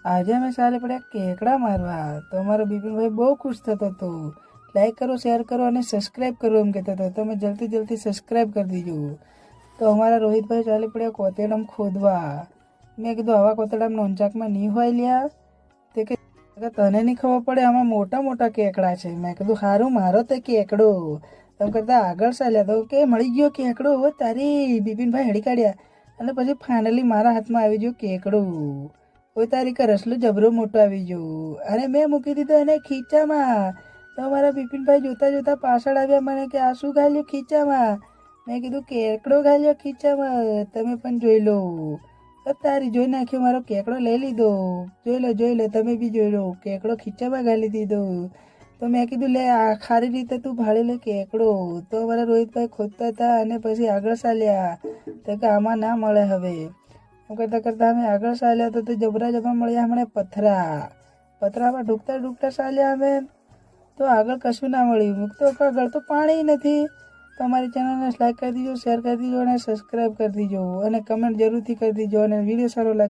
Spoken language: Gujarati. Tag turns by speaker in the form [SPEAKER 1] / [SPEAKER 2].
[SPEAKER 1] આજે અમે ચાલે પડ્યા કેકડા મારવા, તો અમારો બિપિનભાઈ બહુ ખુશ થતો હતો. લાઈક કરો, શેર કરો અને સબસ્ક્રાઈબ કરો એમ કહેતો હતો. તમે જલ્દી સબસ્ક્રાઈબ કરી દીજો. તો અમારા રોહિતભાઈ ચાલી પડ્યા કોતેડામ ખોદવા. મેં કીધું આવા કોતેડામ નોંચાકમાં નહીં હોય લ્યા. તે કે તને નહીં ખબર પડે, આમાં મોટા મોટા કેકડા છે. મેં કીધું સારું મારો તે કેકડો. એમ કરતા આગળ ચાલ્યા તો કે મળી ગયો કેકડો. હવે તારી બિપિનભાઈ હળી કાઢ્યા અને પછી ફાઇનલી મારા હાથમાં આવી ગયો કેકડો. કોઈ તારી રસલું જબરો મોટો આવી ગયો અને મેં મૂકી દીધો એને ખીચામાં. તો મારા બિપિનભાઈ જોતા જોતા પાછળ આવ્યા મને કે આ શું ઘાલ્યું ખીચામાં. મેં કીધું કેકડો ઘાલ્યો ખીચામાં, તમે પણ જોઈ લો. તારી જોઈ નાખ્યો, મારો કેકડો લઈ લીધો. જોઈ લો તમે બી જોઈ લો, કેકડો ખીચામાં ઘાલી દીધો. તો મેં કીધું લે આ ખારી રીતે તું ભાળી લે કેકડો. તો મારા રોહિતભાઈ ખોદતા હતા અને પછી આગળ ચાલ્યા. તો કે આમાં ના મળે હવે. એમ કરતાં અમે આગળ ચાલ્યા તો જબરા મળ્યા અમને પથરામાં ઢૂકતા ચાલ્યા અમે. તો આગળ કશું ના મળ્યું. મૂકતો આગળ તો પાણી નથી. તો અમારી ચેનલને લાઈક કરી દીજો, શેર કરી દીજો અને સબસ્ક્રાઈબ કરી દીજો અને કમેન્ટ જરૂરથી કરી દીજો અને વિડીયો સારો લાગે